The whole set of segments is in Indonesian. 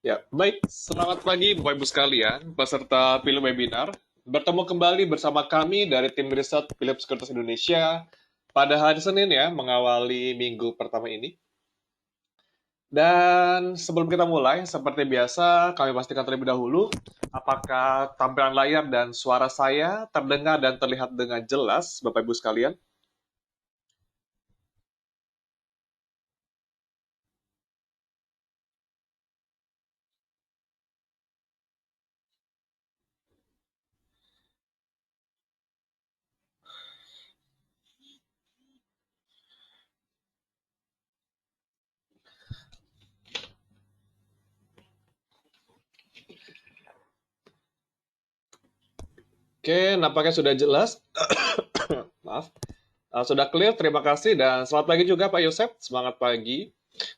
Ya, baik. Selamat pagi, Bapak Ibu sekalian, peserta film webinar. Bertemu kembali bersama kami dari tim riset Philips Sekuritas Indonesia pada hari Senin ya, mengawali minggu pertama ini. Dan sebelum kita mulai, seperti biasa, kami pastikan terlebih dahulu apakah tampilan layar dan suara saya terdengar dan terlihat dengan jelas, Bapak Ibu sekalian. Oke, nampaknya sudah jelas. Maaf. Sudah clear, terima kasih. Dan selamat pagi juga Pak Yosep, semangat pagi.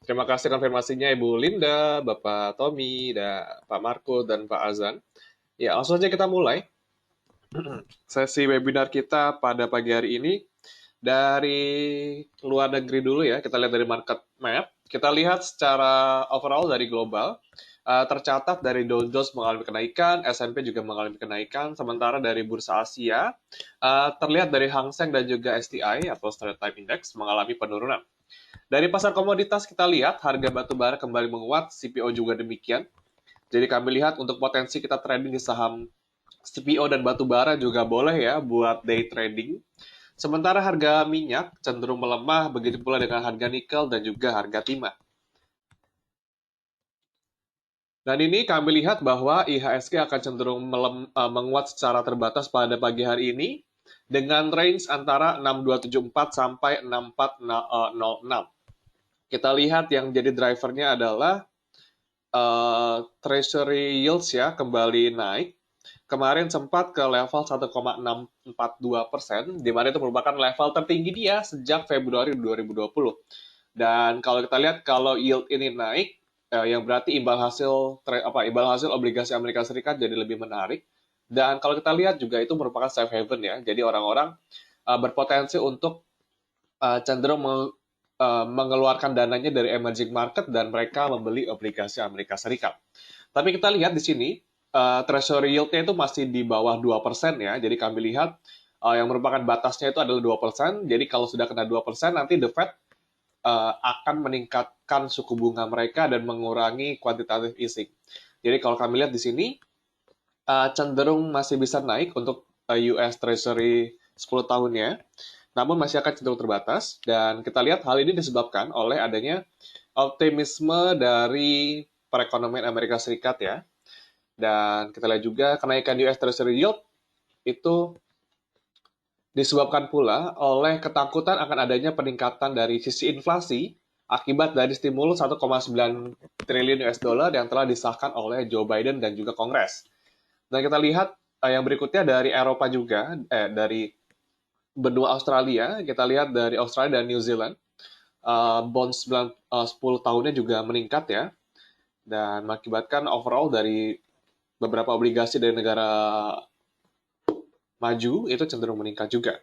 Terima kasih konfirmasinya Ibu Linda, Bapak Tommy, dan Pak Marco, dan Pak Azan. Ya, langsung saja kita mulai sesi webinar kita pada pagi hari ini. Dari luar negeri dulu ya, kita lihat dari market map. Kita lihat secara overall dari global, tercatat dari Dow Jones mengalami kenaikan, S&P juga mengalami kenaikan, sementara dari bursa Asia, terlihat dari Hang Seng dan juga STI atau Standard Time Index mengalami penurunan. Dari pasar komoditas kita lihat harga batu bara kembali menguat, CPO juga demikian. Jadi kami lihat untuk potensi kita trading di saham CPO dan batu bara juga boleh ya buat day trading. Sementara harga minyak cenderung melemah, begitu pula dengan harga nikel dan juga harga timah. Dan ini kami lihat bahwa IHSG akan cenderung menguat secara terbatas pada pagi hari ini dengan range antara 6274 sampai 6406. Kita lihat yang jadi drivernya adalah Treasury yields ya kembali naik. Kemarin sempat ke level 1,642%, di mana itu merupakan level tertinggi dia sejak Februari 2020. Dan kalau kita lihat kalau yield ini naik, yang berarti imbal hasil obligasi Amerika Serikat jadi lebih menarik. Dan kalau kita lihat juga itu merupakan safe haven ya. Jadi orang-orang berpotensi untuk cenderung mengeluarkan dananya dari emerging market dan mereka membeli obligasi Amerika Serikat. Tapi kita lihat di sini treasury yield-nya itu masih di bawah 2% ya. Jadi kami lihat yang merupakan batasnya itu adalah 2%. Jadi kalau sudah kena 2%, nanti the Fed akan meningkatkan suku bunga mereka dan mengurangi quantitative easing. Jadi kalau kami lihat di sini cenderung masih bisa naik untuk US Treasury 10 tahunnya, namun masih akan cenderung terbatas. Dan kita lihat hal ini disebabkan oleh adanya optimisme dari perekonomian Amerika Serikat ya. Dan kita lihat juga kenaikan US Treasury yield itu disebabkan pula oleh ketakutan akan adanya peningkatan dari sisi inflasi akibat dari stimulus 1,9 triliun US dollar yang telah disahkan oleh Joe Biden dan juga Kongres. Dan kita lihat yang berikutnya dari Eropa juga, dari benua Australia, kita lihat dari Australia dan New Zealand, bond 10 tahunnya juga meningkat ya, dan mengakibatkan overall dari beberapa obligasi dari negara maju itu cenderung meningkat juga.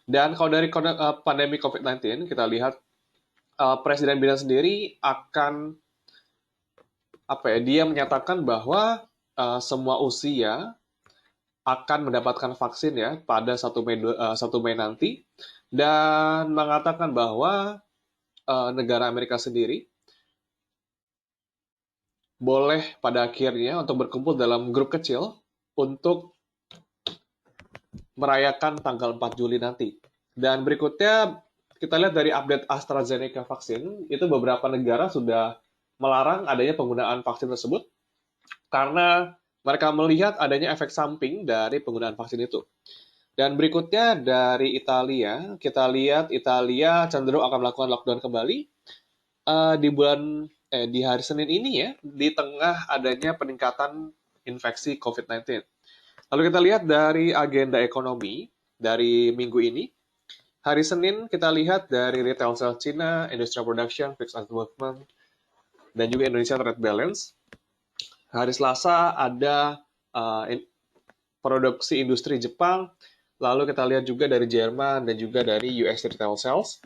Dan kalau dari pandemi COVID-19, kita lihat Presiden Biden sendiri akan dia menyatakan bahwa semua usia akan mendapatkan vaksin ya pada 1 Mei nanti dan mengatakan bahwa negara Amerika sendiri boleh pada akhirnya untuk berkumpul dalam grup kecil untuk merayakan tanggal 4 Juli nanti. Dan berikutnya kita lihat dari update AstraZeneca vaksin, itu beberapa negara sudah melarang adanya penggunaan vaksin tersebut karena mereka melihat adanya efek samping dari penggunaan vaksin itu. Dan berikutnya dari Italia, kita lihat Italia cenderung akan melakukan lockdown kembali di hari Senin ini ya, di tengah adanya peningkatan infeksi COVID-19. Lalu kita lihat dari agenda ekonomi dari minggu ini. Hari Senin kita lihat dari retail sales China, industrial production, fixed asset movement, dan juga Indonesia trade balance. Hari Selasa ada produksi industri Jepang, lalu kita lihat juga dari Jerman dan juga dari US retail sales.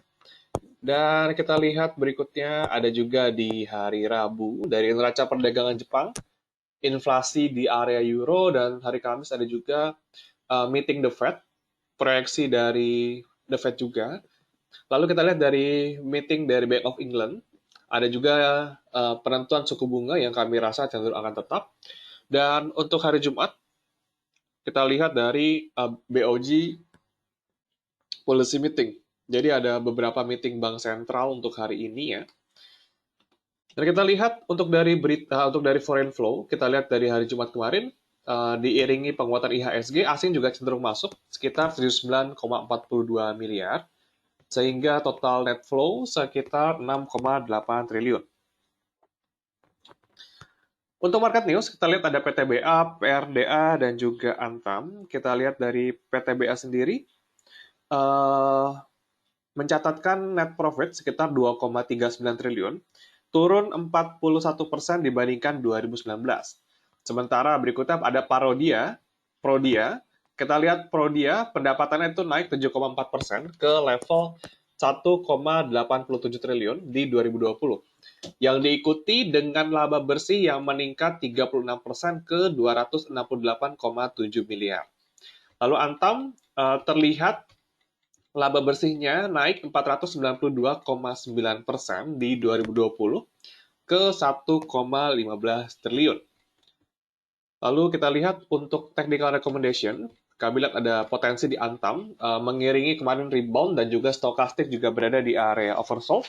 Dan kita lihat berikutnya ada juga di hari Rabu dari neraca perdagangan Jepang, inflasi di area euro, dan hari Kamis ada juga meeting the Fed, proyeksi dari the Fed juga. Lalu kita lihat dari meeting dari Bank of England, ada juga penentuan suku bunga yang kami rasa cenderung akan tetap. Dan untuk hari Jumat, kita lihat dari BOJ policy meeting. Jadi ada beberapa meeting bank sentral untuk hari ini ya. Dan kita lihat untuk dari foreign flow, kita lihat dari hari Jumat kemarin diiringi penguatan IHSG, asing juga cenderung masuk sekitar 79,42 miliar, sehingga total net flow sekitar 6,8 triliun. Untuk market news, kita lihat ada PTBA, PRDA, dan juga Antam. Kita lihat dari PTBA sendiri, mencatatkan net profit sekitar 2,39 triliun, turun 41% dibandingkan 2019. Sementara berikutnya ada Prodia. Kita lihat Prodia pendapatannya itu naik 7,4% ke level 1,87 triliun di 2020. Yang diikuti dengan laba bersih yang meningkat 36% ke 268,7 miliar. Lalu Antam terlihat laba bersihnya naik 492,9% di 2020 ke 1,15 triliun. Lalu kita lihat untuk technical recommendation, kami lihat ada potensi di Antam, mengiringi kemarin rebound dan juga stokastik juga berada di area oversold.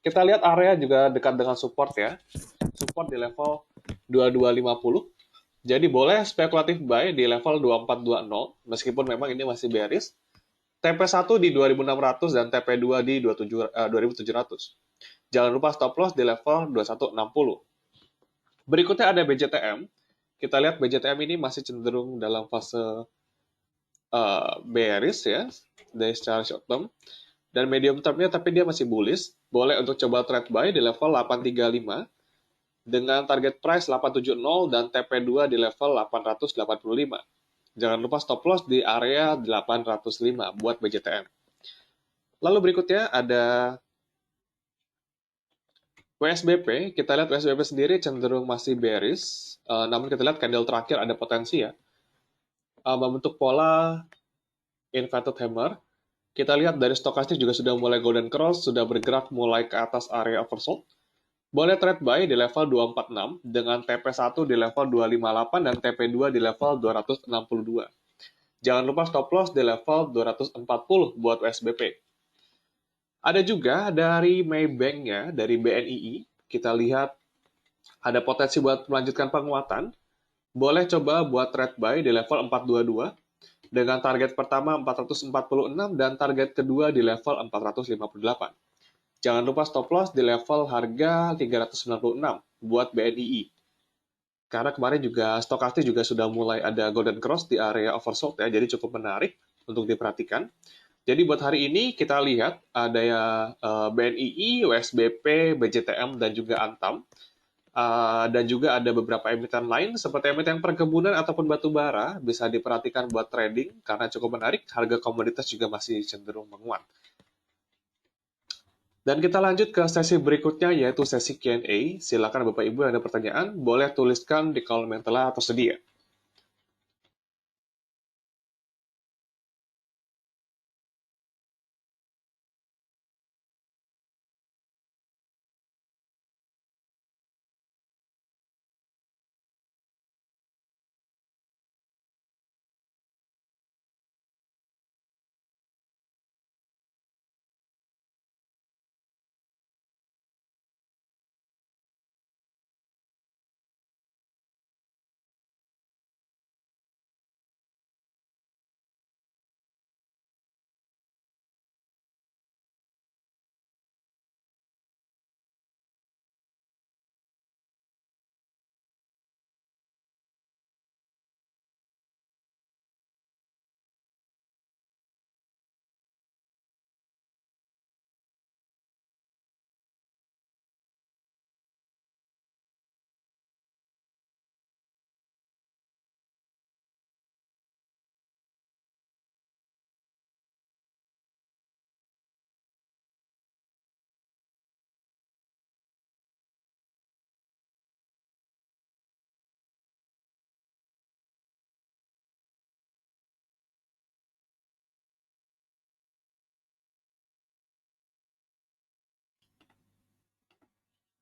Kita lihat area juga dekat dengan support ya, support di level 2250. Jadi boleh spekulatif buy di level 2420, meskipun memang ini masih bearish. TP1 di 2600 dan TP2 di 2700. Jangan lupa stop loss di level 2160. Berikutnya ada BJTM. Kita lihat BJTM ini masih cenderung dalam fase bearish ya, dari secara short term. Dan medium termnya tapi dia masih bullish. Boleh untuk coba trade buy di level 835 dengan target price 870 dan TP2 di level 885. Jangan lupa stop loss di area 805 buat BJTM. Lalu berikutnya ada WSBP. Kita lihat WSBP sendiri cenderung masih bearish, namun kita lihat candle terakhir ada potensi ya, membentuk pola inverted hammer. Kita lihat dari stokastik juga sudah mulai golden cross, sudah bergerak mulai ke atas area oversold. Boleh trade buy di level 246 dengan TP1 di level 258 dan TP2 di level 262. Jangan lupa stop loss di level 240 buat WSBP. Ada juga dari Maybank-nya, dari BNII, kita lihat ada potensi buat melanjutkan penguatan. Boleh coba buat trade buy di level 422 dengan target pertama 446 dan target kedua di level 458. Jangan lupa stop loss di level harga 396 buat BNII. Karena kemarin juga stokastik juga sudah mulai ada golden cross di area oversold ya, jadi cukup menarik untuk diperhatikan. Jadi buat hari ini kita lihat ada ya BNII, WSBP, BJTM, dan juga Antam. Dan juga ada beberapa emiten lain seperti emiten perkebunan ataupun batu bara bisa diperhatikan buat trading karena cukup menarik, harga komoditas juga masih cenderung menguat. Dan kita lanjut ke sesi berikutnya yaitu sesi Q&A. Silakan Bapak Ibu yang ada pertanyaan boleh tuliskan di kolom yang telah tersedia.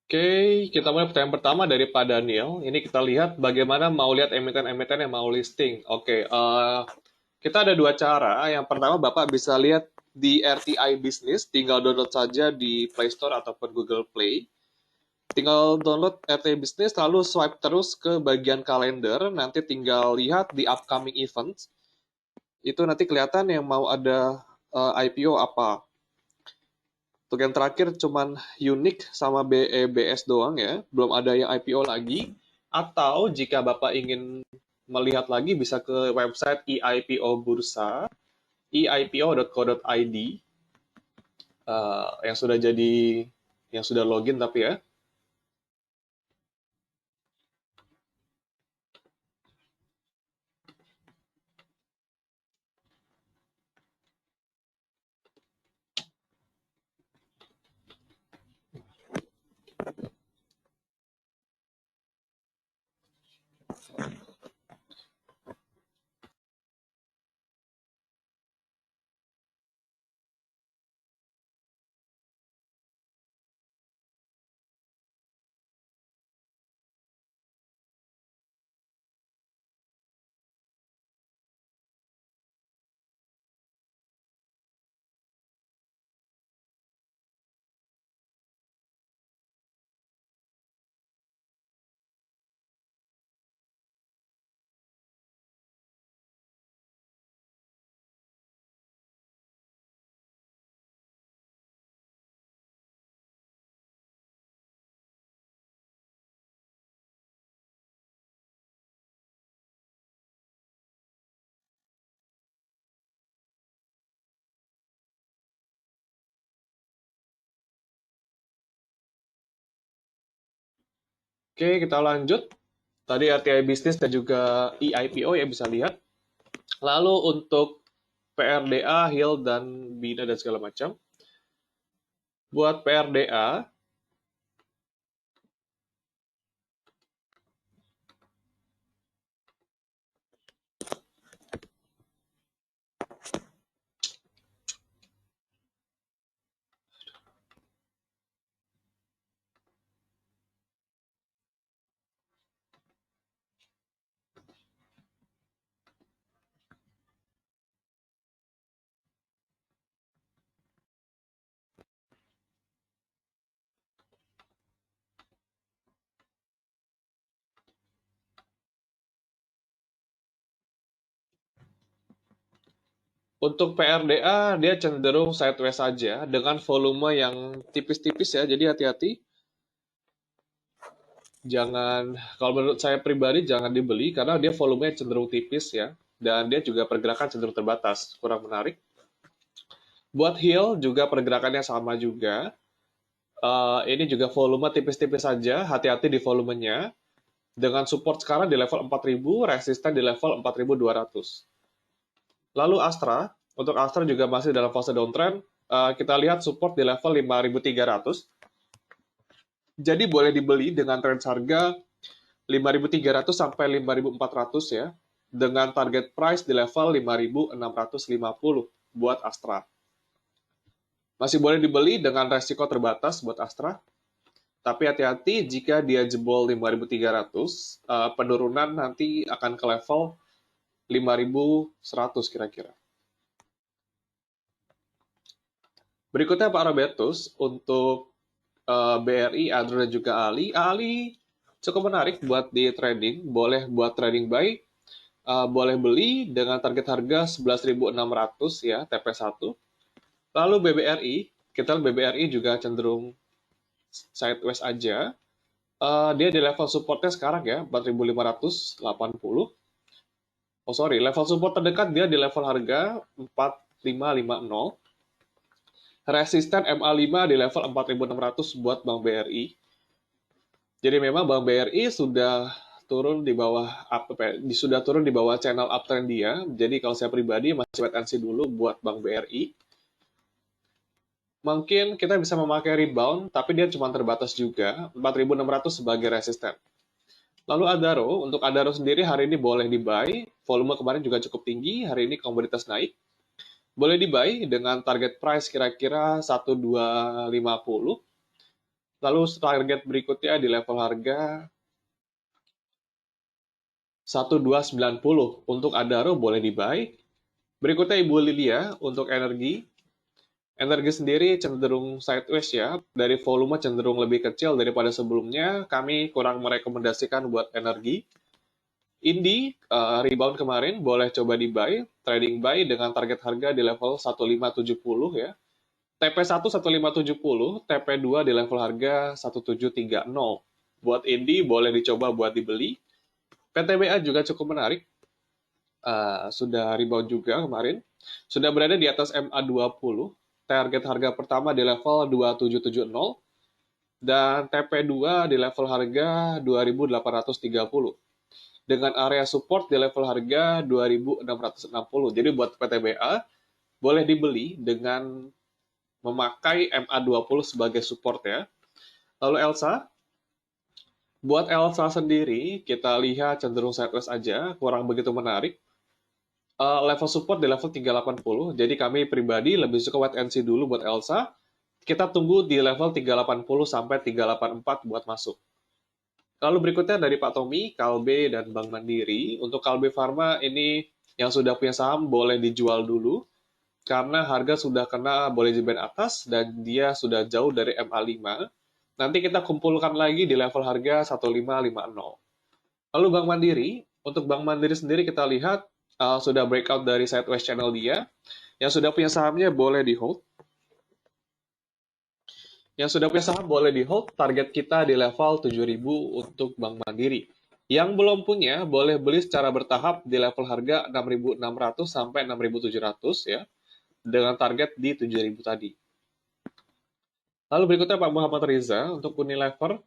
Oke, kita mulai pertanyaan pertama dari Pak Daniel. Ini kita lihat bagaimana mau lihat emiten-emiten yang mau listing. Oke, kita ada dua cara. Yang pertama, Bapak bisa lihat di RTI Business, tinggal download saja di Play Store ataupun Google Play. Tinggal download RTI Business, lalu swipe terus ke bagian kalender, nanti tinggal lihat di upcoming events. Itu nanti kelihatan yang mau ada IPO apa. Untuk yang terakhir cuman Unique sama BEBS doang ya, belum ada yang IPO lagi. Atau jika Bapak ingin melihat lagi bisa ke website EIPO Bursa, eipo.co.id, yang sudah jadi yang sudah login tapi ya. Oke, kita lanjut. Tadi RTI Bisnis dan juga EIPO ya bisa lihat. Lalu untuk PRDA, HIL, dan BINA dan segala macam. Buat PRDA, untuk PRDA dia cenderung sideways saja dengan volume yang tipis-tipis ya, jadi hati-hati. Jangan, kalau menurut saya pribadi jangan dibeli karena dia volumenya cenderung tipis ya, dan dia juga pergerakan cenderung terbatas, kurang menarik. Buat HIL juga pergerakannya sama juga. Ini juga volume tipis-tipis saja, hati-hati di volumenya. Dengan support sekarang di level 4.000, resisten di level 4.200. Lalu Astra, untuk Astra juga masih dalam fase downtrend. Kita lihat support di level 5.300. Jadi boleh dibeli dengan range harga 5.300 sampai 5.400 ya, dengan target price di level 5.650 buat Astra. Masih boleh dibeli dengan resiko terbatas buat Astra, tapi hati-hati jika dia jebol 5.300, penurunan nanti akan ke level 5.100 kira-kira. Berikutnya Pak Robertus, untuk BRI, Adro, dan juga Ali. Ali cukup menarik buat di trading, boleh buat trading buy, boleh beli dengan target harga 11.600 ya, TP1. Lalu BBRI, kita lihat BBRI juga cenderung sideways aja. Dia di level supportnya sekarang ya, 4.580. Oh sorry, level support terdekat dia di level harga 4.550. Resisten MA5 di level 4.600 buat Bank BRI. Jadi memang Bank BRI sudah turun di bawah sudah turun di bawah channel uptrend dia. Jadi kalau saya pribadi masih wait and see dulu buat Bank BRI. Mungkin kita bisa memakai rebound, tapi dia cuma terbatas juga, 4.600 sebagai resisten. Lalu Adaro, untuk Adaro sendiri hari ini boleh di-buy, volume kemarin juga cukup tinggi, hari ini komoditas naik. Boleh di-buy dengan target price kira-kira 1.250. Lalu target berikutnya di level harga 1290. Untuk Adaro boleh di-buy. Berikutnya Ibu Lilia untuk energi. Energi sendiri cenderung sideways ya, dari volume cenderung lebih kecil daripada sebelumnya. Kami kurang merekomendasikan buat energi. Indi rebound kemarin boleh coba di buy, trading buy dengan target harga di level 1570 ya. TP1 1570, TP2 di level harga 1730. Buat Indi boleh dicoba buat dibeli. PTBA juga cukup menarik. Sudah rebound juga kemarin. Sudah berada di atas MA20. Target harga pertama di level 2770 dan TP2 di level harga 2830 dengan area support di level harga 2660. Jadi buat PTBA boleh dibeli dengan memakai MA20 sebagai support ya. Lalu Elsa, buat Elsa sendiri kita lihat cenderung sideways aja, kurang begitu menarik. Level support di level 380. Jadi kami pribadi lebih suka wait and see dulu buat Elsa. Kita tunggu di level 380 sampai 384 buat masuk. Lalu berikutnya dari Pak Tommy, Kalbe dan Bank Mandiri. Untuk Kalbe Pharma ini yang sudah punya saham boleh dijual dulu karena harga sudah kena Bollinger Band atas dan dia sudah jauh dari MA5. Nanti kita kumpulkan lagi di level harga 1550. Lalu Bank Mandiri, untuk Bank Mandiri sendiri kita lihat sudah breakout dari sideways channel dia. Yang sudah punya sahamnya boleh di hold. Yang sudah punya saham boleh di hold, target kita di level 7.000 untuk Bank Mandiri. Yang belum punya boleh beli secara bertahap di level harga 6.600 sampai 6.700 ya, dengan target di 7.000 tadi. Lalu berikutnya Pak Muhammad Riza untuk Unilever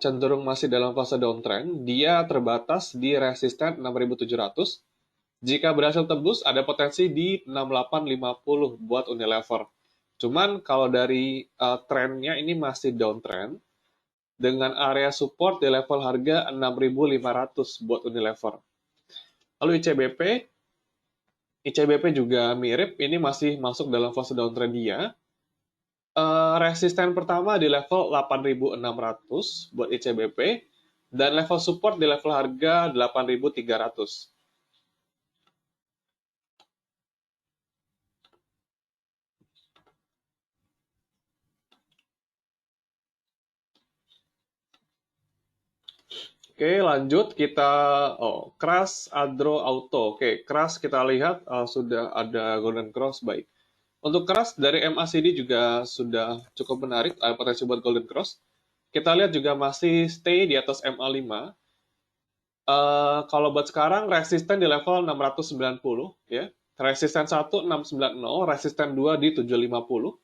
cenderung masih dalam fase downtrend. Dia terbatas di resisten 6.700. Jika berhasil tembus, ada potensi di 6850 buat Unilever. Cuman kalau dari trennya ini masih downtrend, dengan area support di level harga 6.500 buat Unilever. Lalu ICBP juga mirip, ini masih masuk dalam fase downtrend dia. Resisten pertama di level 8.600 buat ICBP, dan level support di level harga 8.300. Oke, lanjut kita Crash Adro Auto. Oke, Crash kita lihat sudah ada Golden Cross baik. Untuk Crash dari MACD juga sudah cukup menarik, ada potensi buat Golden Cross. Kita lihat juga masih stay di atas MA5. Kalau buat sekarang resisten di level 690 ya. Resisten 1 690, resisten 2 di 750.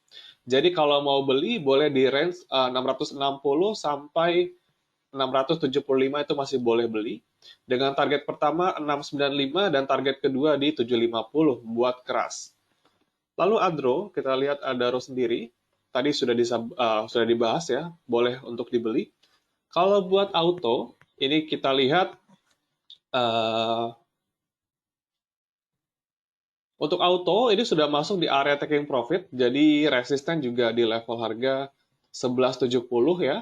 Jadi kalau mau beli boleh di range 660 sampai 675 itu masih boleh beli. Dengan target pertama 695 dan target kedua di 750 buat keras. Lalu Adro, kita lihat Adaro sendiri. Tadi sudah dibahas ya, boleh untuk dibeli. Kalau buat auto, ini kita lihat untuk auto ini sudah masuk di area taking profit, jadi resisten juga di level harga 1170 ya.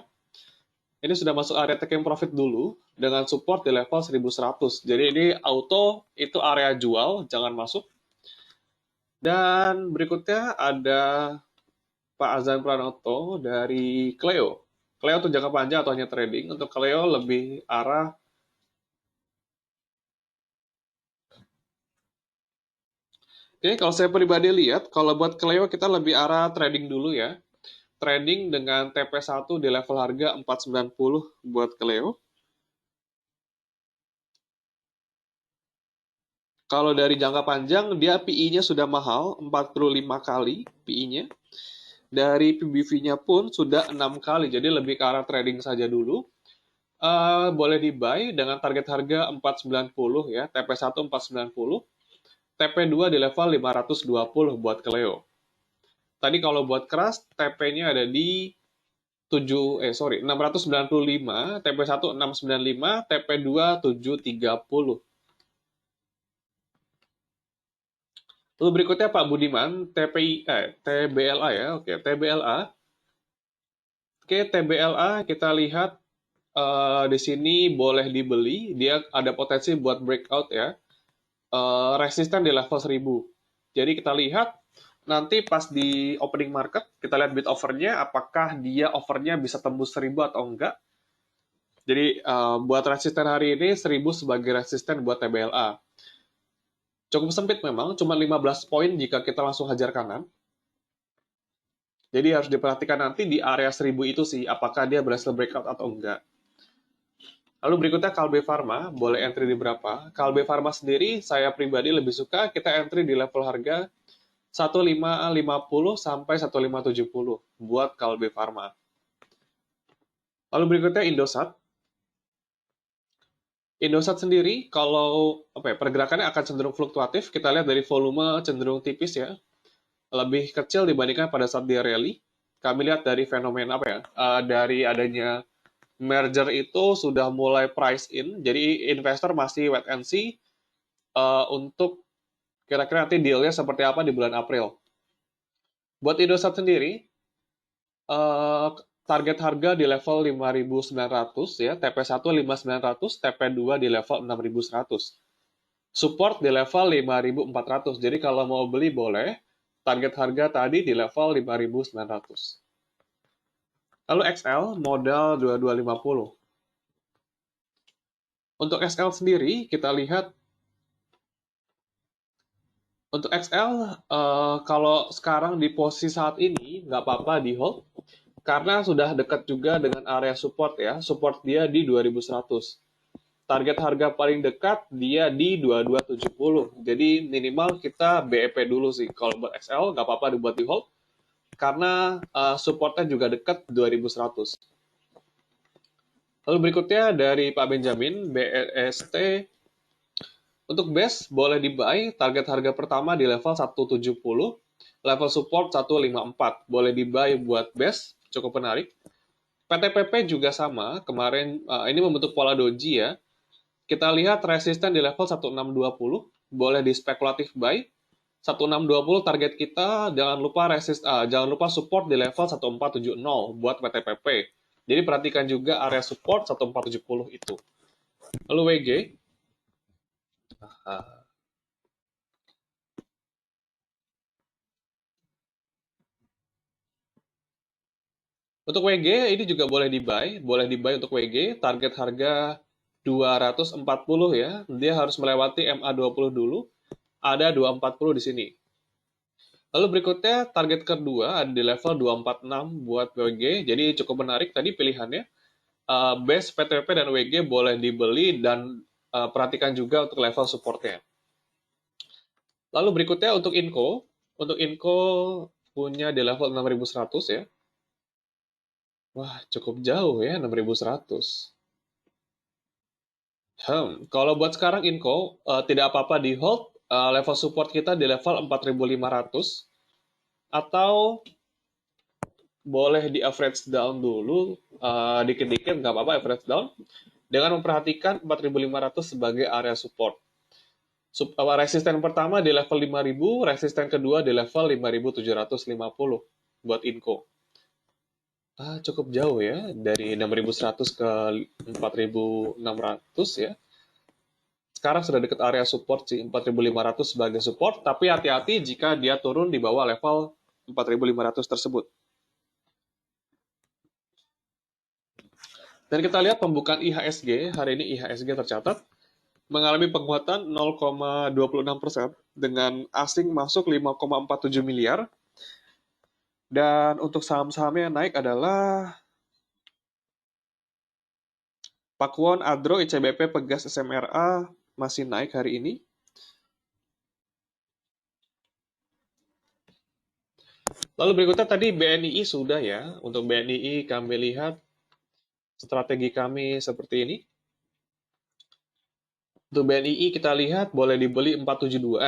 Ini sudah masuk area taking profit dulu dengan support di level 1100. Jadi ini auto itu area jual, jangan masuk. Dan berikutnya ada Pak Azan Pranoto dari Cleo. Cleo untuk jangka panjang atau hanya trading? Untuk Cleo lebih arah Oke, kalau saya pribadi lihat, kalau buat Cleo kita lebih arah trading dulu ya. Trading dengan TP1 di level harga 490 buat Cleo. Kalau dari jangka panjang, dia PI-nya sudah mahal, 45 kali PI-nya. Dari PBV-nya pun sudah 6 kali, jadi lebih ke arah trading saja dulu. Boleh di-buy dengan target harga 490 ya, TP1 490, TP2 di level 520 buat Cleo. Tadi kalau buat keras, TP-nya ada di 695, TP1 695, TP2 730. Lalu berikutnya Pak Budiman, TBLA ya, oke, TBLA. Oke, TBLA kita lihat di sini boleh dibeli, dia ada potensi buat breakout ya. Resisten di level 1000. Jadi kita lihat nanti pas di opening market, kita lihat bid offernya, apakah dia offernya bisa tembus 1000 atau enggak. Jadi buat resisten hari ini 1000 sebagai resisten buat TBLA. Cukup sempit memang, cuma 15 poin jika kita langsung hajar kanan. Jadi harus diperhatikan nanti di area 1000 itu sih, apakah dia berhasil breakout atau enggak. Lalu berikutnya Kalbe Pharma, boleh entry di berapa? Kalbe Pharma sendiri, saya pribadi lebih suka kita entry di level harga 1550 sampai 1570 buat Kalbe Pharma. Lalu berikutnya Indosat. Indosat sendiri, kalau pergerakannya akan cenderung fluktuatif, kita lihat dari volume cenderung tipis ya, lebih kecil dibandingkan pada saat dia rally. Kami lihat dari fenomena dari adanya merger itu sudah mulai price in, jadi investor masih wait and see untuk kira-kira nanti deal-nya seperti apa di bulan April. Buat Indosat sendiri, target harga di level 5.900 ya, TP1 5.900, TP2 di level 6.100. Support di level 5.400. Jadi kalau mau beli boleh. Target harga tadi di level 5.900. Lalu XL modal 2250. Untuk XL sendiri kita lihat untuk XL kalau sekarang di posisi saat ini nggak apa-apa di hold karena sudah dekat juga dengan area support ya. Support dia di 2100. Target harga paling dekat dia di 2270. Jadi minimal kita BEP dulu sih. Kalau buat XL nggak apa-apa dibuat di hold karena supportnya juga dekat 2100. Lalu berikutnya dari Pak Benjamin, BST. Untuk base boleh di buy, target harga pertama di level 170, level support 154. Boleh di buy buat base, cukup menarik. PTPP juga sama, kemarin ini membentuk pola doji ya. Kita lihat resisten di level 1620, boleh di spekulatif buy. 1620 target kita, jangan lupa support di level 1470 buat PTPP. Jadi perhatikan juga area support 1470 itu. Lalu WG. Untuk WG ini juga boleh di buy untuk WG, target harga 240 ya. Dia harus melewati MA20 dulu. Ada 240 di sini. Lalu berikutnya target kedua ada di level 246 buat WG. Jadi cukup menarik tadi pilihannya. Base, PTP, dan WG boleh dibeli dan perhatikan juga untuk level supportnya. Lalu berikutnya untuk Inco. Untuk Inco punya di level 6100 ya. Wah, cukup jauh ya 6100. Kalau buat sekarang Inco, tidak apa-apa di hold. Level support kita di level 4500. Atau boleh di average down dulu, dikit-dikit nggak apa-apa average down. Dengan memperhatikan 4500 sebagai area support. Resisten pertama di level 5000, resisten kedua di level 5750 buat Inco. Cukup jauh ya, dari 6100 ke 4600 ya. Sekarang sudah dekat area support sih, 4500 sebagai support, tapi hati-hati jika dia turun di bawah level 4500 tersebut. Dan kita lihat pembukaan IHSG, hari ini IHSG tercatat mengalami penguatan 0,26% dengan asing masuk 5,47 miliar. Dan untuk saham-sahamnya yang naik adalah Pakuwon, Adro, ICBP, Pegas, SMRA masih naik hari ini. Lalu berikutnya tadi BNII sudah ya. Untuk BNII kami lihat strategi kami seperti ini. Untuk BNII kita lihat boleh dibeli 422.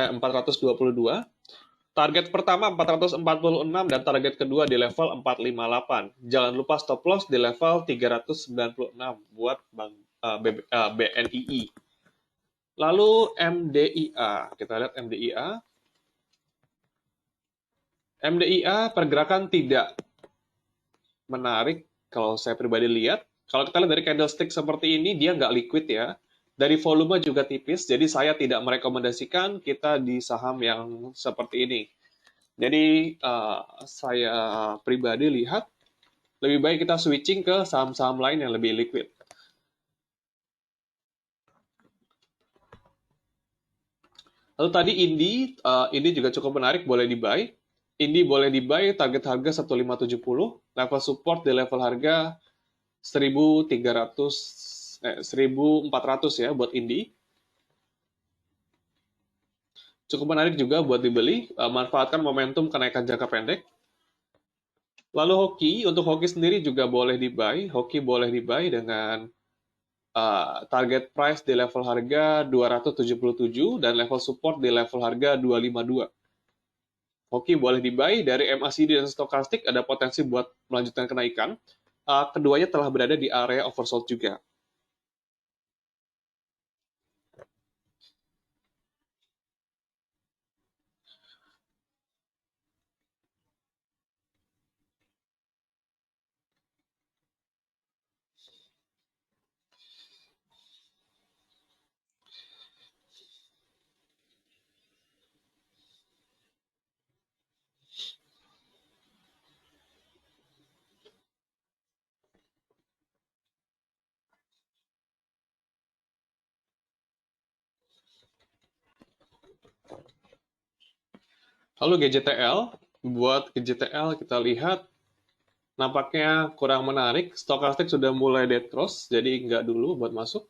Target pertama 446 dan target kedua di level 458. Jangan lupa stop loss di level 396 buat BNII. Lalu MDIA. Kita lihat MDIA. MDIA pergerakan tidak menarik kalau saya pribadi lihat. Kalau kita lihat dari candlestick seperti ini, dia nggak liquid ya. Dari volume juga tipis, jadi saya tidak merekomendasikan kita di saham yang seperti ini. Jadi saya pribadi lihat lebih baik kita switching ke saham-saham lain yang lebih liquid. Lalu tadi Indi juga cukup menarik, boleh di-buy. Indi boleh di-buy, target harga 1570, level support di level harga 1400 ya buat Indi. Cukup menarik juga buat dibeli, manfaatkan momentum kenaikan jangka pendek. Lalu hoki, untuk hoki sendiri juga boleh di-buy. Hoki boleh di-buy dengan target price di level harga 277 dan level support di level harga 252. Hoki boleh di-buy, dari MACD dan stokastik ada potensi buat melanjutkan kenaikan. Keduanya telah berada di area oversold juga. Lalu GJTL, buat GJTL kita lihat nampaknya kurang menarik. Stokastik sudah mulai dead cross, jadi nggak dulu buat masuk.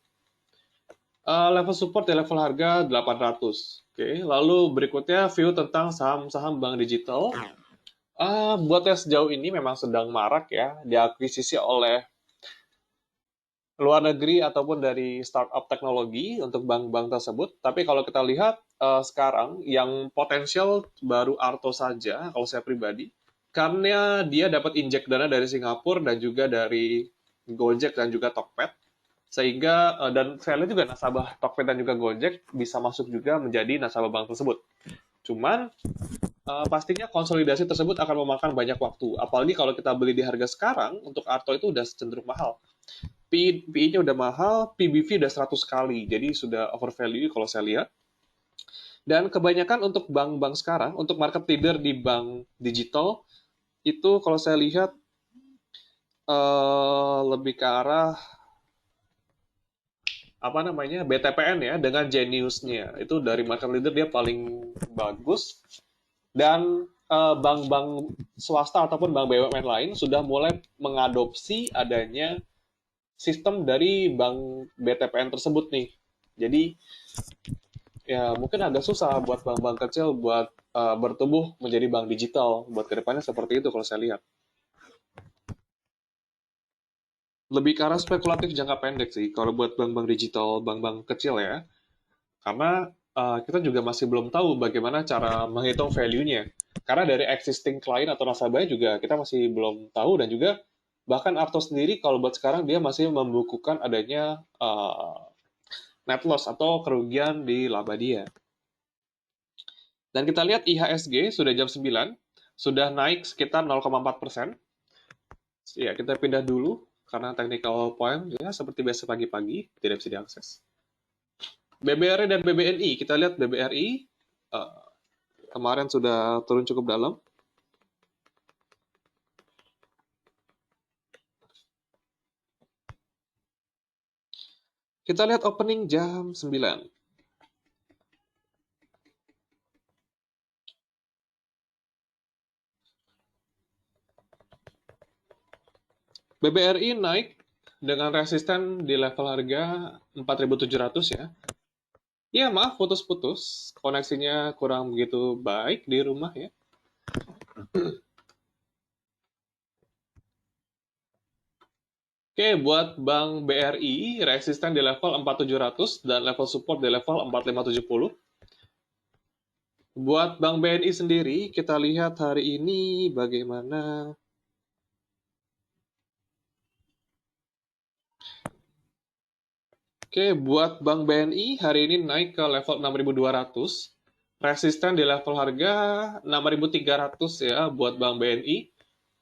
Level support di level harga 800. Oke, lalu berikutnya view tentang saham-saham bank digital. Buat yang sejauh ini memang sedang marak ya, diakuisisi oleh luar negeri ataupun dari startup teknologi untuk bank-bank tersebut. Tapi kalau kita lihat sekarang yang potensial baru Arto saja, kalau saya pribadi, karena dia dapat injek dana dari Singapura dan juga dari Gojek dan juga Tokped, sehingga dan saya lihat juga nasabah Tokped dan juga Gojek bisa masuk juga menjadi nasabah bank tersebut. Cuman pastinya konsolidasi tersebut akan memakan banyak waktu. Apalagi kalau kita beli di harga sekarang, untuk Arto itu udah cenderung mahal. PI-nya udah mahal, PBV udah 100 kali, jadi sudah overvalue kalau saya lihat. Dan kebanyakan untuk bank-bank sekarang, untuk market leader di bank digital, itu kalau saya lihat lebih ke arah apa namanya BTPN ya, dengan Genius-nya. Itu dari market leader dia paling bagus. Dan bank-bank swasta ataupun bank BUMN lain sudah mulai mengadopsi adanya sistem dari bank BTPN tersebut nih. Jadi ya mungkin agak susah buat bank-bank kecil buat bertumbuh menjadi bank digital. Buat kedepannya seperti itu kalau saya lihat. Lebih ke arah spekulatif jangka pendek sih kalau buat bank-bank digital, bank-bank kecil ya. Karena kita juga masih belum tahu bagaimana cara menghitung value-nya. Karena dari existing client atau nasabahnya juga kita masih belum tahu, dan juga bahkan Arto sendiri kalau buat sekarang dia masih membukukan adanya net loss atau kerugian di laba dia. Dan kita lihat IHSG sudah jam 9, sudah naik sekitar 0,4%. Ya, kita pindah dulu karena technical point ya seperti biasa pagi-pagi tidak bisa diakses. BBRI dan BBNI, kita lihat BBRI kemarin sudah turun cukup dalam. Kita lihat opening jam 9. BBRI naik dengan resisten di level harga 4.700 ya. Ya maaf putus-putus, koneksinya kurang begitu baik di rumah ya. Oke, buat Bank BRI, resisten di level 4.700 dan level support di level 4.570. Buat Bank BNI sendiri, kita lihat hari ini bagaimana. Oke, buat Bank BNI hari ini naik ke level 6.200. Resisten di level harga 6.300 ya buat Bank BNI.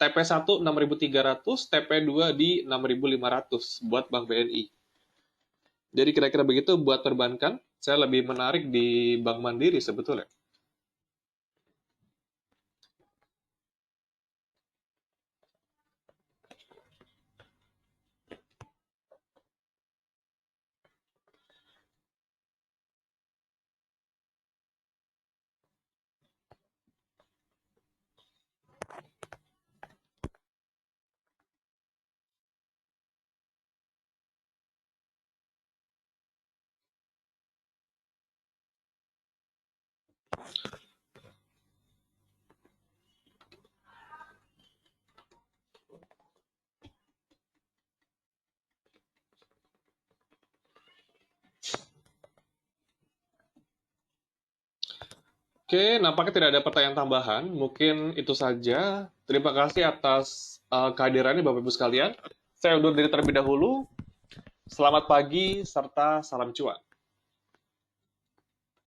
TP1 6.300, TP2 di 6.500 buat Bank BNI. Jadi kira-kira begitu buat perbankan, saya lebih menarik di Bank Mandiri sebetulnya. Oke, nampaknya tidak ada pertanyaan tambahan. Mungkin itu saja. Terima kasih atas kehadirannya Bapak Ibu sekalian. Saya undur diri terlebih dahulu. Selamat pagi serta salam cuan.